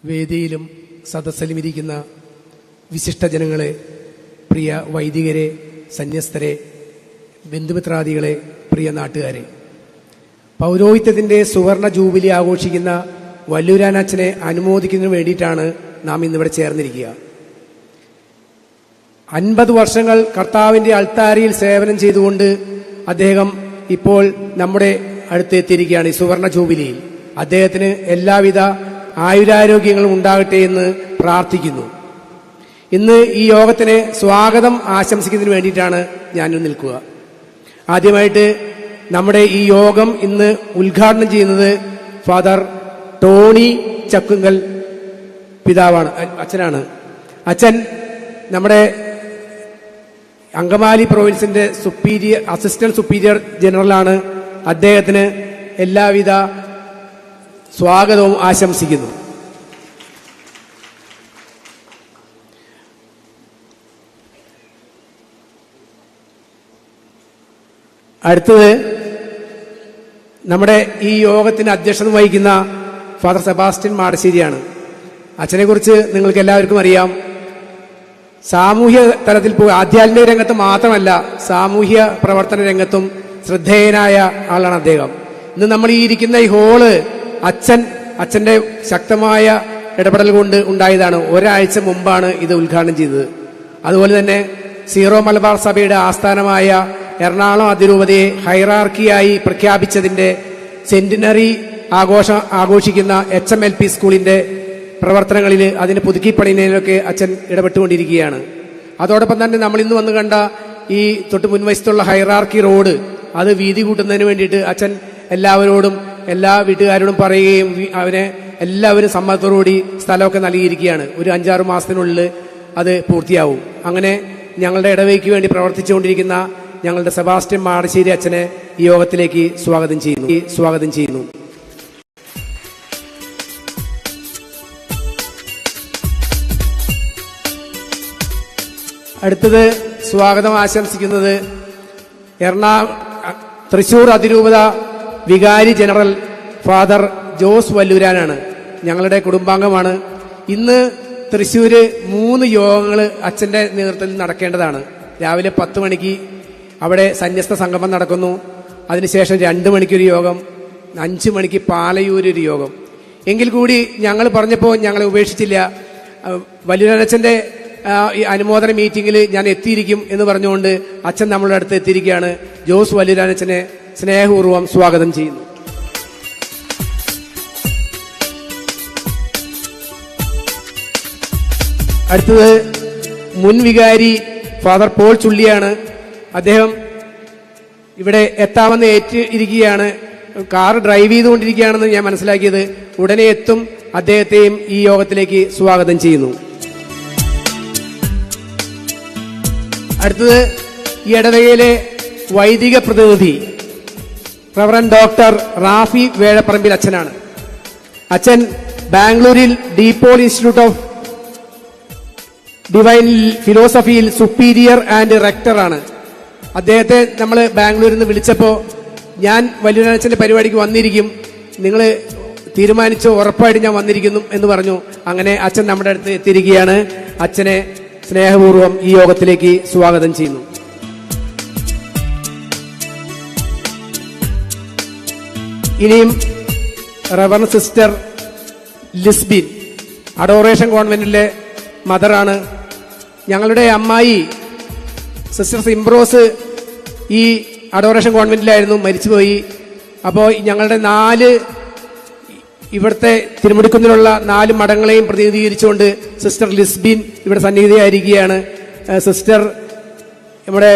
വേദിയിലും സദസ്സിലും ഇരിക്കുന്ന വിശിഷ്ടജനങ്ങളെ, പ്രിയ വൈദികരെ, സന്യസ്തരെ, ബന്ധുമിത്രാദികളെ, പ്രിയ നാട്ടുകാരെ, പൗരോഹിത്യത്തിൻ്റെ സുവർണ ജൂബിലി ആഘോഷിക്കുന്ന വല്ലൂരാനച്ഛനെ അനുമോദിക്കുന്നതിന് വേണ്ടിയിട്ടാണ് നാം ഇന്നിവിടെ ചേർന്നിരിക്കുക. 50 വർഷങ്ങൾ കർത്താവിൻ്റെ അൾത്താരയിൽ സേവനം ചെയ്തുകൊണ്ട് അദ്ദേഹം ഇപ്പോൾ നമ്മുടെ അടുത്തെത്തിയിരിക്കുകയാണ്. ഈ സുവർണ ജൂബിലിയിൽ അദ്ദേഹത്തിന് എല്ലാവിധ ആയുരാരോഗ്യങ്ങളും ഉണ്ടാകട്ടെ എന്ന് പ്രാർത്ഥിക്കുന്നു. ഇന്ന് ഈ യോഗത്തിന് സ്വാഗതം ആശംസിക്കുന്നതിന് വേണ്ടിയിട്ടാണ് ഞാനിന്ന് നിൽക്കുക. ആദ്യമായിട്ട് നമ്മുടെ ഈ യോഗം ഇന്ന് ഉദ്ഘാടനം ചെയ്യുന്നത് ഫാദർ ടോണി ചക്കുങ്കൽ പിതാവാണ്, അച്ഛനാണ്. അച്ഛൻ നമ്മുടെ അങ്കമാലി പ്രൊവിൻസിന്റെ അസിസ്റ്റന്റ് സുപ്പീരിയർ ജനറലാണ്. അദ്ദേഹത്തിന് എല്ലാവിധ സ്വാഗതവും ആശംസിക്കുന്നു. അടുത്തത് നമ്മുടെ ഈ യോഗത്തിന് അധ്യക്ഷത വഹിക്കുന്ന ഫാദർ സെബാസ്റ്റ്യൻ മാടശ്ശേരിയാണ്. അച്ഛനെക്കുറിച്ച് നിങ്ങൾക്ക് എല്ലാവർക്കും അറിയാം. സാമൂഹ്യ തലത്തിൽ ആധ്യാത്മിക രംഗത്ത് മാത്രമല്ല, സാമൂഹ്യ പ്രവർത്തന രംഗത്തും ശ്രദ്ധേയനായ ആളാണ് അദ്ദേഹം. ഇന്ന് നമ്മൾ ഈ ഇരിക്കുന്ന ഈ ഹോള് അച്ഛന്റെ ശക്തമായ ഇടപെടൽ കൊണ്ട് ഉണ്ടായതാണ്. ഒരാഴ്ച മുമ്പാണ് ഇത് ഉദ്ഘാടനം ചെയ്തത്. അതുപോലെ തന്നെ സീറോ മലബാർ സഭയുടെ ആസ്ഥാനമായ എറണാകുളം അതിരൂപതയെ ഹൈറാർക്കിയായി പ്രഖ്യാപിച്ചതിന്റെ സെന്റിനറി ആഘോഷിക്കുന്ന HMLP സ്കൂളിന്റെ പ്രവർത്തനങ്ങളിൽ, അതിന് പുതുക്കിപ്പണിയിലൊക്കെ അച്ഛൻ ഇടപെട്ടുകൊണ്ടിരിക്കുകയാണ്. അതോടൊപ്പം തന്നെ നമ്മൾ ഇന്ന് വന്ന് കണ്ട ഈ തൊട്ട് മുൻവശത്തുള്ള ഹൈറാർക്കി റോഡ്, അത് വീതി കൂട്ടുന്നതിന് വേണ്ടിയിട്ട് അച്ഛൻ എല്ലാവരോടും എല്ലാ വീട്ടുകാരോടും പറയുകയും അവനെ എല്ലാവരും സമ്മതത്തോടുകൂടി സ്ഥലമൊക്കെ നൽകിയിരിക്കുകയാണ്. ഒരു 5-6 മാസത്തിനുള്ളിൽ അത് പൂർത്തിയാവും. അങ്ങനെ ഞങ്ങളുടെ ഇടവയ്ക്ക് വേണ്ടി പ്രവർത്തിച്ചുകൊണ്ടിരിക്കുന്ന ഞങ്ങളുടെ സെബാസ്റ്റ്യൻ മാടശ്ശേരി അച്ഛനെ ഈ യോഗത്തിലേക്ക് സ്വാഗതം ചെയ്യുന്നു. അടുത്തത് സ്വാഗതം ആശംസിക്കുന്നത് തൃശൂർ അതിരൂപത വികാരി ജനറൽ ഫാദർ ജോസ് വല്ലൂരാനാണ്. ഞങ്ങളുടെ കുടുംബാംഗമാണ്. ഇന്ന് തൃശ്ശൂര് 3 യോഗങ്ങൾ അച്ഛന്റെ നേതൃത്വത്തിൽ നടക്കേണ്ടതാണ്. രാവിലെ 10 മണിക്ക് അവിടെ സന്യസ്ത സംഗമം നടക്കുന്നു. അതിനുശേഷം 2 മണിക്കൊരു യോഗം, 5 മണിക്ക് പാലയൂരൊരു യോഗം. എങ്കിൽ കൂടി ഞങ്ങൾ പറഞ്ഞപ്പോൾ ഞങ്ങളെ ഉപേക്ഷിച്ചില്ല. വല്ലൂരാനച്ഛന്റെ ഈ അനുമോദന മീറ്റിംഗിൽ ഞാൻ എത്തിയിരിക്കും എന്ന് പറഞ്ഞുകൊണ്ട് അച്ഛൻ നമ്മളുടെ അടുത്ത് എത്തിയിരിക്കുകയാണ്. ജോസ് വല്ലൂരാനച്ഛനെ സ്നേഹപൂർവ്വം സ്വാഗതം ചെയ്യുന്നു. അടുത്തത് മുൻ വികാരി ഫാദർ പോൾ ചുള്ളിയാണ്. അദ്ദേഹം ഇവിടെ എത്താമെന്ന് ഏറ്റിരിക്കുകയാണ്. കാർ ഡ്രൈവ് ചെയ്തുകൊണ്ടിരിക്കുകയാണെന്ന് ഞാൻ മനസ്സിലാക്കിയത്. ഉടനെ എത്തും. അദ്ദേഹത്തെയും ഈ യോഗത്തിലേക്ക് സ്വാഗതം ചെയ്യുന്നു. അടുത്തത് ഈ ഇടവകയിലെ വൈദിക പ്രതിനിധി റവറൻ ഡോക്ടർ റാഫി വേഴപ്പറമ്പിൽ അച്ഛനാണ്. അച്ഛൻ ബാംഗ്ലൂരിൽ ഡീപോൾ ഇൻസ്റ്റിറ്റ്യൂട്ട് ഓഫ് ഡിവൈൻ ഫിലോസഫിയിൽ സുപ്പീരിയർ ആൻഡ് റെക്ടറാണ്. അദ്ദേഹത്തെ നമ്മൾ ബാംഗ്ലൂരിൽ നിന്ന് വിളിച്ചപ്പോൾ ഞാൻ വല്ലൂരാനച്ഛന്റെ പരിപാടിക്ക് വന്നിരിക്കും, നിങ്ങൾ തീരുമാനിച്ചോ, ഉറപ്പായിട്ട് ഞാൻ വന്നിരിക്കുന്നു എന്ന് പറഞ്ഞു. അങ്ങനെ അച്ഛൻ നമ്മുടെ അടുത്ത് എത്തിയിരിക്കുകയാണ്. അച്ഛനെ സ്നേഹപൂർവ്വം ഈ യോഗത്തിലേക്ക് സ്വാഗതം ചെയ്യുന്നു. ഇനിയും റവറൻ സിസ്റ്റർ ലിസ്ബിൻ, അഡോറേഷൻ കോൺവെന്റിലെ മദറാണ്. ഞങ്ങളുടെ അമ്മായി സിസ്റ്റർ സിംബ്രോസ് ഈ അഡോറേഷൻ കോൺവെന്റിലായിരുന്നു, മരിച്ചുപോയി. അപ്പോൾ ഞങ്ങളുടെ 4 ഇവിടുത്തെ തിരുമുടിക്കുന്നിലുള്ള 4 മഠങ്ങളെയും പ്രതിനിധീകരിച്ചുകൊണ്ട് സിസ്റ്റർ ലിസ്ബിൻ ഇവിടെ സന്നിഹിതയായിരിക്കുകയാണ്. സിസ്റ്റർ നമ്മുടെ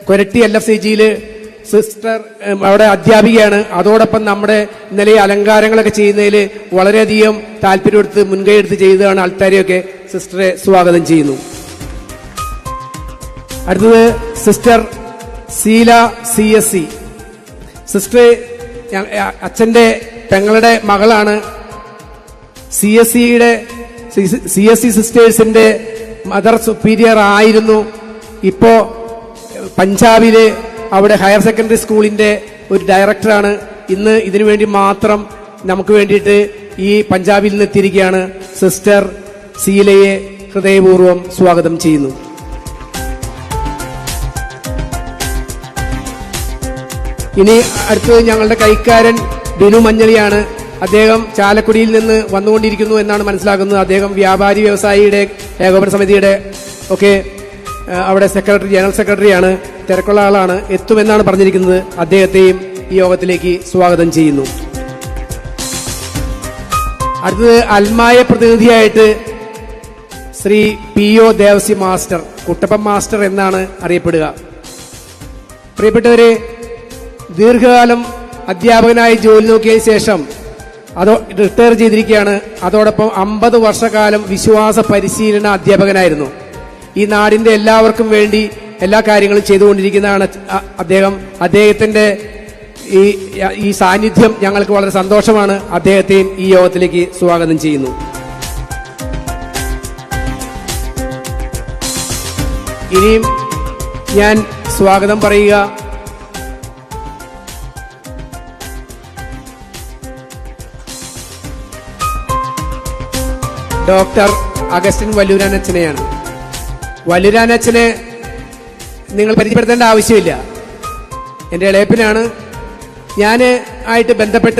കൊരട്ടി LFCGയിൽ സിസ്റ്റർ അവിടെ അധ്യാപികയാണ്. അതോടൊപ്പം നമ്മുടെ ഇന്നലെ അലങ്കാരങ്ങളൊക്കെ ചെയ്യുന്നതിൽ വളരെയധികം താല്പര്യമെടുത്ത് മുൻകൈ എടുത്ത് ചെയ്തതാണ് അൾത്താരയൊക്കെ. സിസ്റ്ററെ സ്വാഗതം ചെയ്യുന്നു. അടുത്തത് സിസ്റ്റർ സീല CSC. സിസ്റ്റർ അച്ഛന്റെ പെങ്ങളുടെ മകളാണ്. CSC സിസ്റ്റേഴ്സിന്റെ മദർ സുപ്പീരിയർ ആയിരുന്നു. ഇപ്പോ പഞ്ചാബില് അവിടെ ഹയർ സെക്കൻഡറി സ്കൂളിന്റെ ഒരു ഡയറക്ടറാണ്. ഇന്ന് ഇതിനു വേണ്ടി മാത്രം നമുക്ക് വേണ്ടിയിട്ട് ഈ പഞ്ചാബിൽ നിന്ന് എത്തിയിരിക്കുകയാണ്. സിസ്റ്റർ സീലയെ ഹൃദയപൂർവ്വം സ്വാഗതം ചെയ്യുന്നു. ഇനി അടുത്തത് ഞങ്ങളുടെ കൈക്കാരൻ ബിനു മഞ്ഞളിയാണ്. അദ്ദേഹം ചാലക്കുടിയിൽ നിന്ന് വന്നുകൊണ്ടിരിക്കുന്നു എന്നാണ് മനസ്സിലാക്കുന്നത്. അദ്ദേഹം വ്യാപാരി വ്യവസായിയുടെ ഏകോപന സമിതിയുടെ ഒക്കെ അവിടെ ജനറൽ സെക്രട്ടറിയാണ്. തിരക്കുള്ള ആളാണ്, എത്തുമെന്നാണ് പറഞ്ഞിരിക്കുന്നത്. അദ്ദേഹത്തെയും ഈ യോഗത്തിലേക്ക് സ്വാഗതം ചെയ്യുന്നു. അടുത്തത് അൽമായ പ്രതിനിധിയായിട്ട് Shri PO Devasi master, Kuttappan master എന്നാണ് അറിയപ്പെടുക. പ്രിയപ്പെട്ടവരെ, ദീർഘകാലം അധ്യാപകനായി ജോലി നോക്കിയതിനു ശേഷം റിട്ടയർ ചെയ്തിരിക്കുകയാണ്. അതോടൊപ്പം 50 വർഷക്കാലം വിശ്വാസ പരിശീലന അധ്യാപകനായിരുന്നു. ഈ നാടിന്റെ എല്ലാവർക്കും വേണ്ടി എല്ലാ കാര്യങ്ങളും ചെയ്തുകൊണ്ടിരിക്കുന്നതാണ് അദ്ദേഹം. അദ്ദേഹത്തിന്റെ ഈ സാന്നിധ്യം ഞങ്ങൾക്ക് വളരെ സന്തോഷമാണ്. അദ്ദേഹത്തെയും ഈ യോഗത്തിലേക്ക് സ്വാഗതം ചെയ്യുന്നു. ഇനിയും ഞാൻ സ്വാഗതം പറയുക ഡോക്ടർ അഗസ്റ്റിൻ വല്ലൂരാനച്ചനെയാണ്. വല്ലൂരാനച്ചനെ നിങ്ങൾ പരിചയപ്പെടുത്തേണ്ട ആവശ്യമില്ല. എൻ്റെ ഇളയപ്പനാണ്. ഞാൻ ആയിട്ട് ബന്ധപ്പെട്ട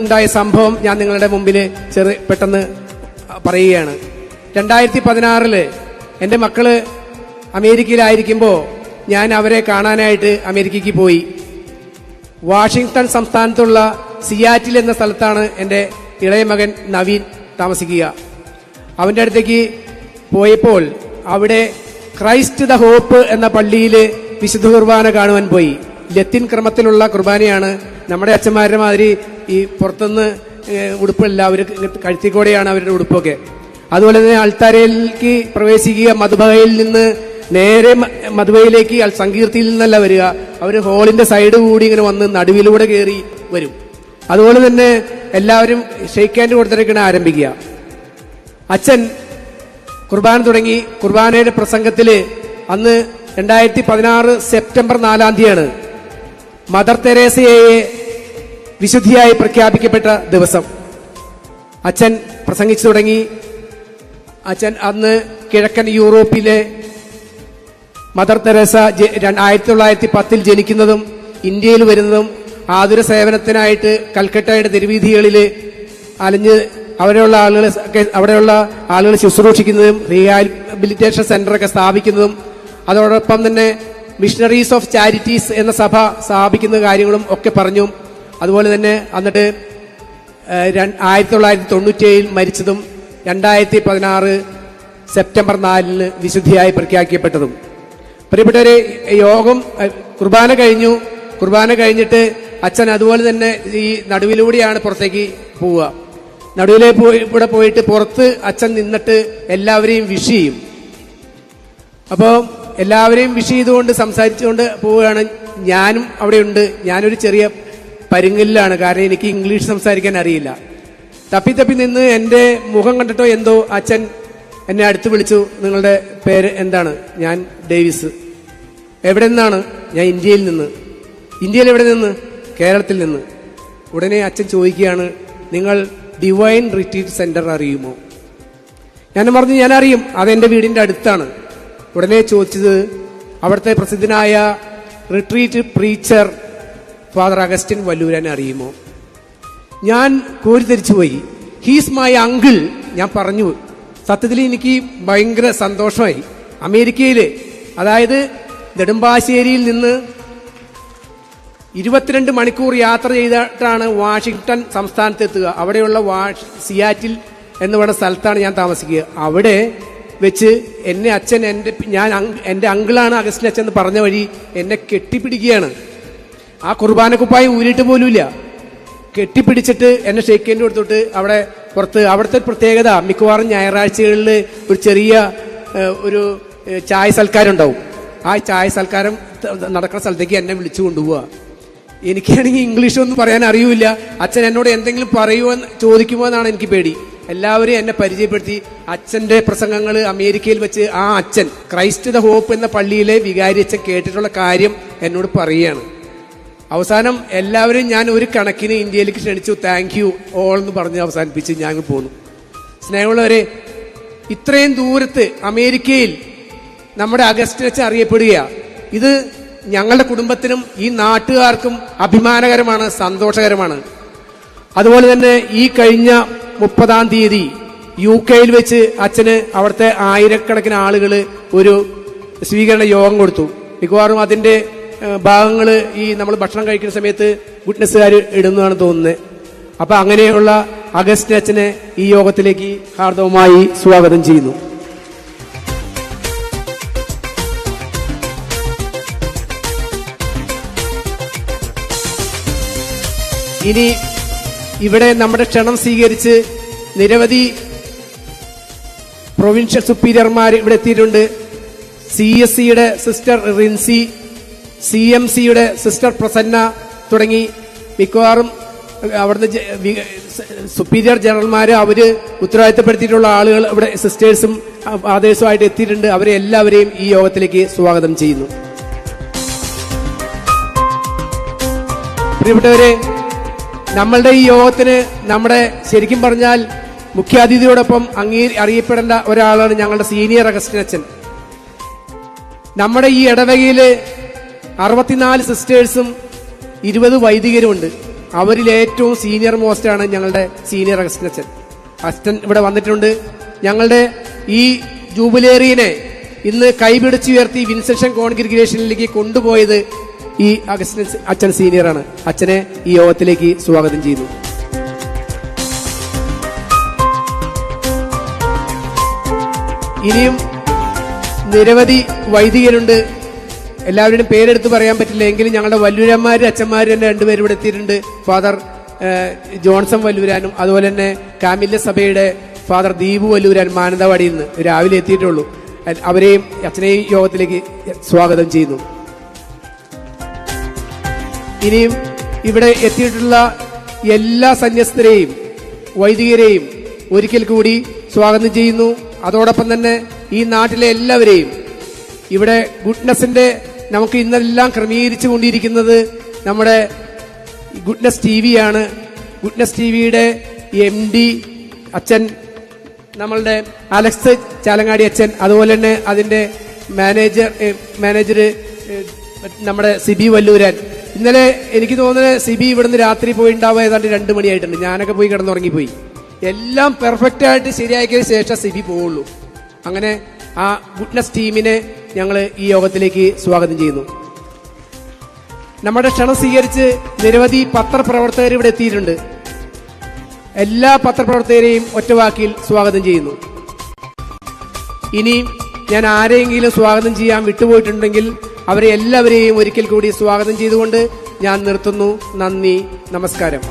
ഉണ്ടായ സംഭവം ഞാൻ നിങ്ങളുടെ മുമ്പിൽ പെട്ടെന്ന് പറയുകയാണ്. 2016 എൻ്റെ മക്കള് അമേരിക്കയിലായിരിക്കുമ്പോൾ ഞാൻ അവരെ കാണാനായിട്ട് അമേരിക്കയ്ക്ക് പോയി. വാഷിംഗ്ടൺ സംസ്ഥാനത്തുള്ള സിയാറ്റിൽ എന്ന സ്ഥലത്താണ് എൻ്റെ ഇളയ മകൻ നവീൻ താമസിക്കുക. അവൻ്റെ അടുത്തേക്ക് പോയപ്പോൾ അവിടെ ക്രൈസ്റ്റ് ദ ഹോപ്പ് എന്ന പള്ളിയിൽ വിശുദ്ധ കുർബാന കാണുവാൻ പോയി. ലത്തിൻ ക്രമത്തിലുള്ള കുർബാനയാണ്. നമ്മുടെ അച്ഛന്മാരുടെ മാതിരി ഈ പുറത്തുനിന്ന് ഉടുപ്പല്ല, അവർ കഴുത്തിക്കൂടെയാണ് അവരുടെ ഉടുപ്പൊക്കെ. അതുപോലെ തന്നെ അൾത്താരയിലേക്ക് പ്രവേശിക്കുക മധുബയിൽ നിന്ന് നേരെ മധുബയിലേക്ക് സങ്കീർത്തിയിൽ നിന്നല്ല വരിക. അവർ ഹോളിന്റെ സൈഡ് കൂടി ഇങ്ങനെ വന്ന് നടുവിലൂടെ കയറി വരും. അതുപോലെ തന്നെ എല്ലാവരും ഷെയ്ക്ക് ഹാൻഡ് കൊടുത്തിട്ടാണ് ആരംഭിക്കുക. അച്ഛൻ കുർബാന തുടങ്ങി. കുർബാനയുടെ പ്രസംഗത്തില് അന്ന് 2016 സെപ്റ്റംബർ 4 തീയതിയാണ് മദർ തെരേസയെ വിശുദ്ധിയായി പ്രഖ്യാപിക്കപ്പെട്ട ദിവസം. അച്ഛൻ പ്രസംഗിച്ചു തുടങ്ങി. അച്ഛൻ അന്ന് കിഴക്കൻ യൂറോപ്പിലെ മദർ തെരേസ 1910 ജനിക്കുന്നതും ഇന്ത്യയിൽ വരുന്നതും ആതുര സേവനത്തിനായിട്ട് കൽക്കട്ടയുടെ തെരുവീഥികളിൽ അലഞ്ഞ് അവിടെയുള്ള ആളുകളെ ശുശ്രൂഷിക്കുന്നതും റീഹാബിലിറ്റേഷൻ സെന്ററൊക്കെ സ്ഥാപിക്കുന്നതും അതോടൊപ്പം തന്നെ മിഷണറീസ് ഓഫ് ചാരിറ്റീസ് എന്ന സഭ സ്ഥാപിക്കുന്ന കാര്യങ്ങളും ഒക്കെ പറഞ്ഞു. അതുപോലെ തന്നെ എന്നിട്ട് 1997 മരിച്ചതും 2016 സെപ്റ്റംബർ 4 വിശുദ്ധിയായി പ്രഖ്യാപിക്കപ്പെട്ടതും. പ്രിയപ്പെട്ടവരെ, യോഗം കുർബാന കഴിഞ്ഞു. കുർബാന കഴിഞ്ഞിട്ട് അച്ഛൻ അതുപോലെ തന്നെ ഈ നടുവിലൂടെയാണ് പുറത്തേക്ക് പോവുക. നടുവിലൂടെ പോയിട്ട് പുറത്ത് അച്ഛൻ നിന്നിട്ട് എല്ലാവരെയും വിഷ് ചെയ്യും. അപ്പോൾ എല്ലാവരെയും വിഷ് ചെയ്തുകൊണ്ട് സംസാരിച്ചുകൊണ്ട് പോവുകയാണ്. ഞാനും അവിടെയുണ്ട്. ഞാനൊരു ചെറിയ പരുങ്ങലിലാണ്, കാരണം എനിക്ക് ഇംഗ്ലീഷ് സംസാരിക്കാൻ അറിയില്ല. തപ്പി നിന്ന് എൻ്റെ മുഖം കണ്ടിട്ടോ എന്തോ അച്ഛൻ എന്നെ അടുത്ത് വിളിച്ചു. നിങ്ങളുടെ പേര് എന്താണ്? ഞാൻ ഡേവിസ്. എവിടെ നിന്നാണ്? ഞാൻ ഇന്ത്യയിൽ നിന്ന്. ഇന്ത്യയിൽ എവിടെ നിന്ന്? കേരളത്തിൽ നിന്ന്. ഉടനെ അച്ഛൻ ചോദിക്കുകയാണ്, നിങ്ങൾ ഡിവൈൻ റിട്രീറ്റ് സെന്റർ അറിയുമോ? ഞാൻ പറഞ്ഞു, ഞാൻ അറിയും, അതെന്റെ വീടിന്റെ അടുത്താണ്. ഉടനെ ചോദിച്ചത്, അവിടുത്തെ പ്രസിദ്ധനായ റിട്രീറ്റ് പ്രീച്ചർ ഫാദർ അഗസ്റ്റിൻ വല്ലൂരാനെ അറിയുമോ? ഞാൻ കോരിത്തരിച്ചു പോയി. He's my uncle. ഞാൻ പറഞ്ഞു. സത്യത്തിൽ എനിക്ക് ഭയങ്കര സന്തോഷമായി. അമേരിക്കയില്, അതായത് നെടുമ്പാശ്ശേരിയിൽ നിന്ന് 22 മണിക്കൂർ യാത്ര ചെയ്തിട്ടാണ് വാഷിംഗ്ടൺ സംസ്ഥാനത്തെത്തുക. അവിടെയുള്ള സിയാറ്റിൽ എന്ന് പറയുന്ന സ്ഥലത്താണ് ഞാൻ താമസിക്കുക. അവിടെ വെച്ച് എന്നെ അച്ഛൻ എൻ്റെ അങ്കിളാണ് അഗസ്റ്റിൻ അച്ഛൻ എന്ന് പറഞ്ഞ വഴി എന്നെ കെട്ടിപ്പിടിക്കുകയാണ്. ആ കുർബാനക്കുപ്പായി ഊരിയിട്ട് പോലുമില്ല. കെട്ടിപ്പിടിച്ചിട്ട് എന്നെ ഷെയ്ക്ക് ഹാൻഡ് കൊടുത്തിട്ട് അവിടെ പുറത്ത്. അവിടുത്തെ പ്രത്യേകത, മിക്കവാറും ഞായറാഴ്ചകളിൽ ഒരു ചെറിയ ഒരു ചായ സൽക്കാരം ഉണ്ടാവും. ആ ചായ സൽക്കാരം നടക്കുന്ന സ്ഥലത്തേക്ക് എന്നെ വിളിച്ചു കൊണ്ടുപോവുക. എനിക്കാണെങ്കിൽ ഇംഗ്ലീഷൊന്നും പറയാൻ അറിയൂല. അച്ഛൻ എന്നോട് എന്തെങ്കിലും പറയുമോ ചോദിക്കുമോ എന്നാണ് എനിക്ക് പേടി. എല്ലാവരും എന്നെ പരിചയപ്പെടുത്തി. അച്ഛന്റെ പ്രസംഗങ്ങൾ അമേരിക്കയിൽ വെച്ച് ആ അച്ഛൻ ക്രൈസ്റ്റ് ദ ഹോപ്പ് എന്ന പള്ളിയിലെ വികാരി അച്ഛൻ കേട്ടിട്ടുള്ള കാര്യം എന്നോട് പറയുകയാണ്. അവസാനം എല്ലാവരും ഞാൻ ഒരു കണക്കിന് ഇന്ത്യയിലേക്ക് ക്ഷണിച്ചു, താങ്ക് യു ഓൾ എന്ന് പറഞ്ഞ് അവസാനിപ്പിച്ച് ഞാൻ പോന്നു. സ്നേഹമുള്ളവരെ, ഇത്രയും ദൂരത്ത് അമേരിക്കയിൽ നമ്മുടെ അഗസ്റ്റിൻ അച്ഛൻ അറിയപ്പെടുക, ഇത് ഞങ്ങളുടെ കുടുംബത്തിനും ഈ നാട്ടുകാർക്കും അഭിമാനകരമാണ്, സന്തോഷകരമാണ്. അതുപോലെ തന്നെ ഈ കഴിഞ്ഞ 30-ാം തീയതി UK വെച്ച് അച്ഛന് അവിടുത്തെ ആയിരക്കണക്കിന് ആളുകൾ ഒരു സ്വീകരണ യോഗം കൊടുത്തു. മിക്കവാറും അതിന്റെ ഭാഗങ്ങൾ ഈ നമ്മൾ ഭക്ഷണം കഴിക്കുന്ന സമയത്ത് ഗുഡ്നസ്സുകാർ ഇടുന്നതാണ് തോന്നുന്നത്. അപ്പൊ അങ്ങനെയുള്ള അഗസ്റ്റിൻ അച്ഛനെ ഈ യോഗത്തിലേക്ക് ഹാർദവമായി സ്വാഗതം ചെയ്യുന്നു. ഇനി ഇവിടെ നമ്മുടെ ക്ഷണം സ്വീകരിച്ച് നിരവധി പ്രൊവിൻഷ്യൽ സുപ്പീരിയർമാർ ഇവിടെ എത്തിയിട്ടുണ്ട്. CSCയുടെ സിസ്റ്റർ റിൻസി, CMCയുടെ സിസ്റ്റർ പ്രസന്ന തുടങ്ങി മിക്കവാറും അവിടുന്ന് സുപ്പീരിയർ ജനറൽമാര്, അവര് ഉത്തരവാദിത്തപ്പെടുത്തിയിട്ടുള്ള ആളുകൾ ഇവിടെ സിസ്റ്റേഴ്സും ഫാദേഴ്സുമായിട്ട് എത്തിയിട്ടുണ്ട്. അവരെ എല്ലാവരെയും ഈ യോഗത്തിലേക്ക് സ്വാഗതം ചെയ്യുന്നു. പ്രിയപ്പെട്ടവരെ, നമ്മളുടെ ഈ യോഗത്തിന് നമ്മുടെ ശരിക്കും പറഞ്ഞാൽ മുഖ്യാതിഥിയോടൊപ്പം അറിയപ്പെടേണ്ട ഒരാളാണ് ഞങ്ങളുടെ സീനിയർ അഗസ്റ്റിൻ അച്ഛൻ. നമ്മുടെ ഈ ഇടവകയില് 64 സിസ്റ്റേഴ്സും 20 വൈദികരുമുണ്ട്. അവരിൽ ഏറ്റവും സീനിയർ മോസ്റ്റ് ആണ് ഞങ്ങളുടെ സീനിയർ അഗസ്റ്റിൻ അച്ഛൻ. അച്ഛൻ ഇവിടെ വന്നിട്ടുണ്ട്. ഞങ്ങളുടെ ഈ ജൂബിലേറിയനെ ഇന്ന് കൈപിടിച്ചുയർത്തി വിൻസെഷൻ കോൺഗ്രിഗേഷനിലേക്ക് കൊണ്ടുപോയത് ഈ അഗസ്റ്റിൻ അച്ഛൻ സീനിയറാണ്. അച്ഛനെ ഈ യോഗത്തിലേക്ക് സ്വാഗതം ചെയ്യുന്നു. ഇനിയും നിരവധി വൈദികരുണ്ട്. എല്ലാവരുടെയും പേരെടുത്ത് പറയാൻ പറ്റില്ല, എങ്കിലും ഞങ്ങളുടെ വല്ലൂരന്മാര് അച്ഛന്മാര് തന്നെ 2 പേര് ഇവിടെ എത്തിയിട്ടുണ്ട്. ഫാദർ ജോൺസൺ വല്ലൂരാനും അതുപോലെ തന്നെ കാമില്ല സഭയുടെ ഫാദർ ദീപു വല്ലൂരാൻ മാനന്തവാടിയിൽ നിന്ന് രാവിലെ എത്തിയിട്ടുള്ളൂ. അവരെയും അച്ഛനെയും യോഗത്തിലേക്ക് സ്വാഗതം ചെയ്യുന്നു. ഇനിയും ഇവിടെ എത്തിയിട്ടുള്ള എല്ലാ സന്യസ്തരെയും വൈദികരെയും ഒരിക്കൽ കൂടി സ്വാഗതം ചെയ്യുന്നു. അതോടൊപ്പം തന്നെ ഈ നാട്ടിലെ എല്ലാവരെയും, ഇവിടെ ഗുഡ്നസിന്റെ നമുക്ക് ഇന്നെല്ലാം ക്രമീകരിച്ചു കൊണ്ടിരിക്കുന്നത് നമ്മുടെ ഗുഡ്നസ് TV ആണ്. ഗുഡ്നസ് TVയുടെ MD അച്ഛൻ നമ്മളുടെ അലക്സ് ചാലങ്ങാടി അച്ഛൻ, അതുപോലെ തന്നെ അതിന്റെ മാനേജർ നമ്മുടെ സിബി വല്ലൂരാൻ. ഇന്നലെ എനിക്ക് തോന്നുന്നത് സിബി ഇവിടുന്ന് രാത്രി പോയിണ്ടാവുക ഏതാണ്ട് 2 മണിയായിട്ടുണ്ട്. ഞാനൊക്കെ പോയി കിടന്നുറങ്ങിപ്പോയി. എല്ലാം പെർഫെക്റ്റ് ആയിട്ട് ശരിയാക്കിയതിന് ശേഷം സിബി പോവുള്ളൂ. അങ്ങനെ ആ ഗുഡ്നസ് ടീമിനെ ഞങ്ങൾ ഈ യോഗത്തിലേക്ക് സ്വാഗതം ചെയ്യുന്നു. നമ്മുടെ ക്ഷണം സ്വീകരിച്ച് നിരവധി പത്രപ്രവർത്തകർ ഇവിടെ എത്തിയിട്ടുണ്ട്. എല്ലാ പത്രപ്രവർത്തകരെയും ഒറ്റവാക്കിൽ സ്വാഗതം ചെയ്യുന്നു. ഇനി ഞാൻ ആരെയെങ്കിലും സ്വാഗതം ചെയ്യാൻ വിട്ടുപോയിട്ടുണ്ടെങ്കിൽ അവരെ എല്ലാവരെയും ഒരിക്കൽ കൂടി സ്വാഗതം ചെയ്തുകൊണ്ട് ഞാൻ നിർത്തുന്നു. നന്ദി, നമസ്കാരം.